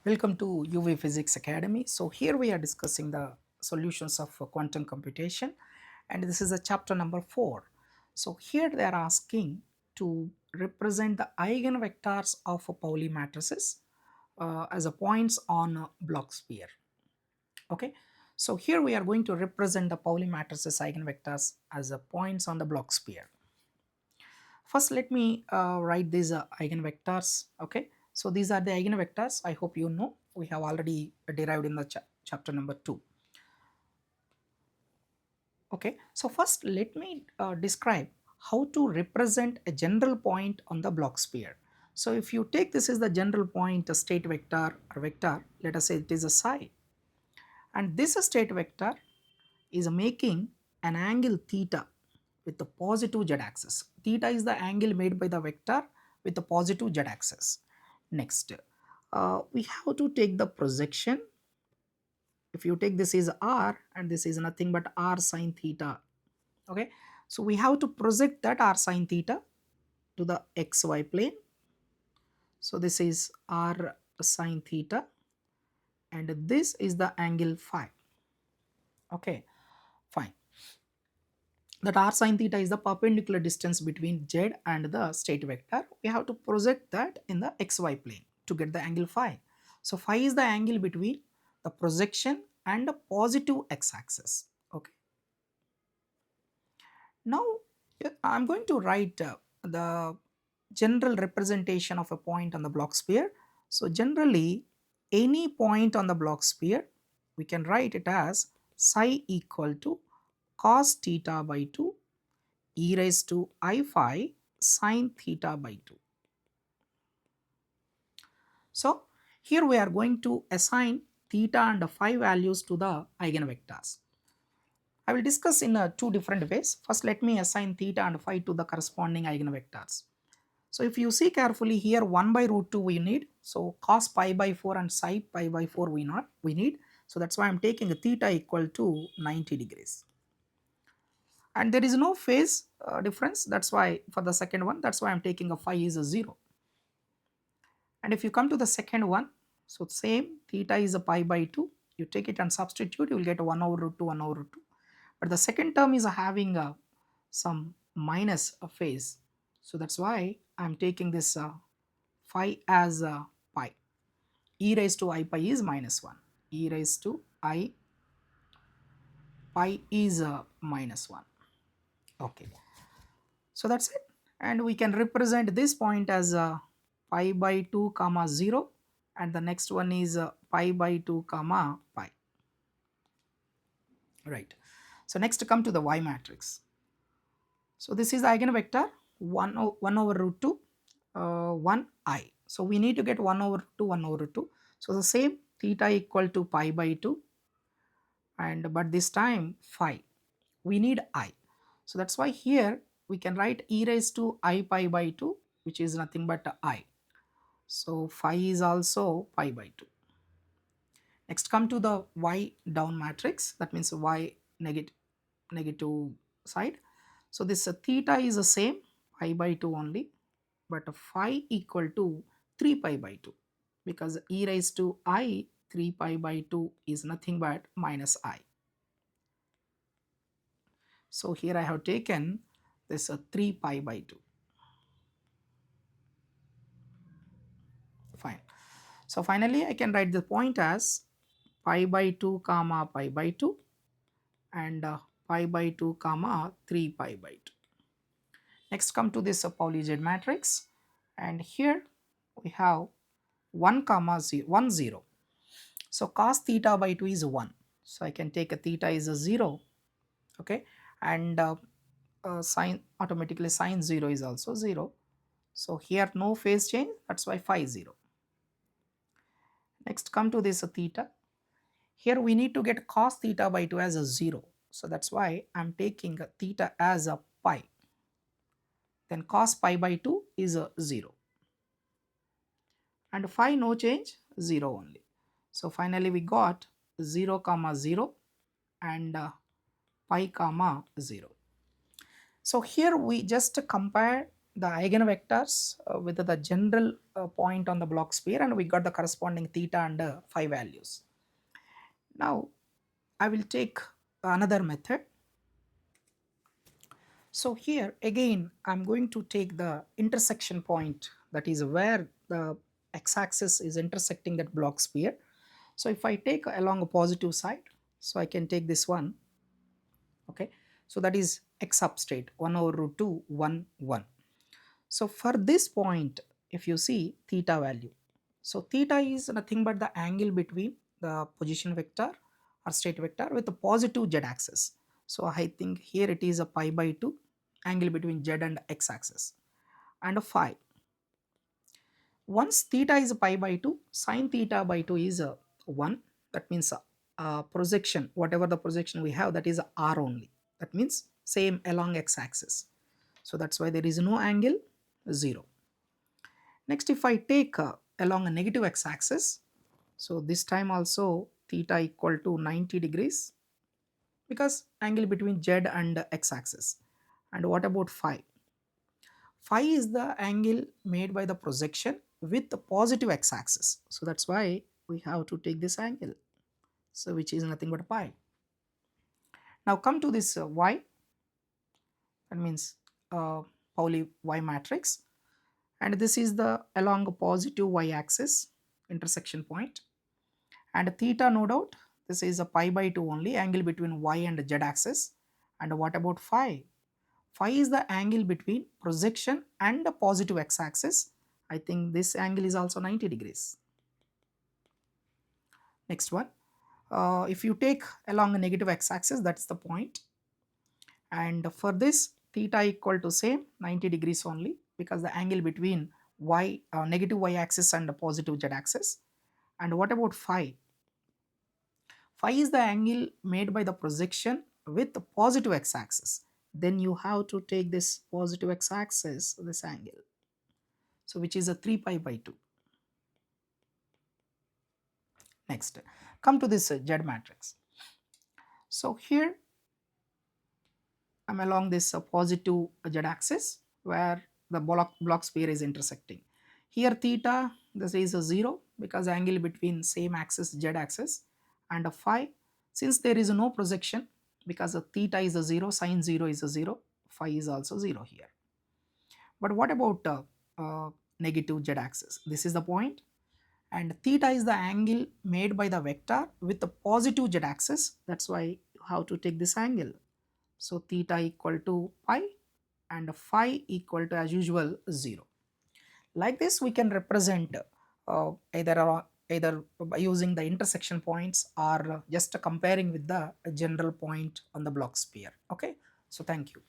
Welcome to UV Physics Academy. So here we are discussing the solutions of quantum computation, and this is a chapter number 4. So here they are asking to represent the eigenvectors of Pauli matrices as a points on a Bloch sphere. Okay, so here we are going to represent the Pauli matrices eigenvectors as a points on the Bloch sphere. First, let me write these eigenvectors. Okay, so these are the eigenvectors. I hope you know we have already derived in the chapter number 2. Okay, so first let me describe how to represent a general point on the Bloch sphere. So if you take this as the general point, a state vector or vector, let us say it is a psi, and this state vector is making an angle theta with the positive z axis. Theta is the angle made by the vector with the positive z axis. Next, we have to take the projection. If you take this is r and this is nothing but r sine theta. Okay, so we have to project that r sine theta to the xy plane. So this is r sine theta and this is the angle phi. Okay, fine. That r sine theta is the perpendicular distance between z and the state vector. We have to project that in the xy plane to get the angle phi. So phi is the angle between the projection and the positive x-axis. Okay. Now I'm going to write the general representation of a point on the Bloch sphere. So generally any point on the Bloch sphere we can write it as psi equal to cos theta by 2 e raised to I phi sine theta by 2. So here we are going to assign theta and phi values to the eigenvectors. I will discuss in two different ways. First let me assign theta and phi to the corresponding eigenvectors. So if you see carefully here 1 by root 2 we need. So cos pi by 4 and psi pi by 4 we need. So that's why I am taking a theta equal to 90 degrees. And there is no phase difference, that's why for the second one, that's why I'm taking a phi is a 0. And if you come to the second one, so same theta is a pi by 2, you take it and substitute, you will get 1 over root 2, 1 over root 2. But the second term is having some minus a phase, so that's why I'm taking this phi as pi. E raised to I pi is minus 1, e raised to I pi is minus 1. Okay, so that's it, and we can represent this point as pi by 2 comma 0, and the next one is pi by 2 comma pi. Right, so next come to the y matrix. So this is the eigenvector 1 over root 2 1 I. So we need to get 1 over 2 1 over 2. So the same theta equal to pi by 2, and but this time phi we need I. So that's why here we can write e raised to I pi by 2, which is nothing but I. So phi is also pi by 2. Next come to the y down matrix, that means y negative side. So this theta is the same pi by 2 only, but phi equal to 3 pi by 2, because e raised to I 3 pi by 2 is nothing but minus I. So here I have taken this 3 pi by 2. Fine. So finally I can write the point as pi by 2 comma pi by 2 and pi by 2 comma 3 pi by 2. Next come to this Pauli Z matrix, and here we have 1 comma 0, 1 0. So cos theta by 2 is 1. So I can take a theta is a 0. Okay, and sine automatically sine 0 is also 0. So here no phase change, that's why phi 0. Next come to this theta. Here we need to get cos theta by 2 as a 0. So that's why I'm taking a theta as a pi. Then cos pi by 2 is a 0. And phi no change, 0 only. So finally we got 0 comma 0 and pi comma 0. So here we just compare the eigenvectors with the general point on the Bloch sphere, and we got the corresponding theta and phi values. Now I will take another method. So here again I am going to take the intersection point, that is where the x-axis is intersecting that Bloch sphere. So if I take along a positive side, so I can take this one, okay, so that is x substrate 1 over root 2 1 1. So for this point, if you see theta value, so theta is nothing but the angle between the position vector or state vector with the positive z axis. So I think here it is a pi by 2 angle between z and x axis, and a phi. Once theta is pi by 2, sine theta by 2 is a 1. That means projection, whatever the projection we have, that is r only. That means same along x axis. So that's why there is no angle, 0. Next, if I take along a negative x axis, so this time also theta equal to 90 degrees, because angle between z and x axis. And what about phi? Phi is the angle made by the projection with the positive x axis. So that's why we have to take this angle, so which is nothing but pi. Now come to this y, that means Pauli y matrix, and this is the along a positive y axis intersection point, and theta, no doubt this is a pi by 2 only, angle between y and z axis. And what about phi? Phi is the angle between projection and the positive x axis. I think this angle is also 90 degrees. Next one, if you take along a negative x axis, that's the point, and for this theta equal to same 90 degrees only, because the angle between y negative y axis and the positive z axis. And what about phi? Phi is the angle made by the projection with the positive x axis. Then you have to take this positive x axis, this angle, so which is a 3 pi by 2. Next, come to this z matrix. So here I am along this positive z axis where the Bloch sphere is intersecting. Here theta, this is a 0, because angle between same axis z axis, and a phi, since there is no projection, because of theta is a 0, sine 0 is a 0, phi is also 0 here. But what about negative z axis? This is the point, and theta is the angle made by the vector with the positive z axis. That's why you have to take this angle. So theta equal to pi and phi equal to, as usual, 0. Like this we can represent either by using the intersection points or just comparing with the general point on the Bloch sphere. Okay, so thank you.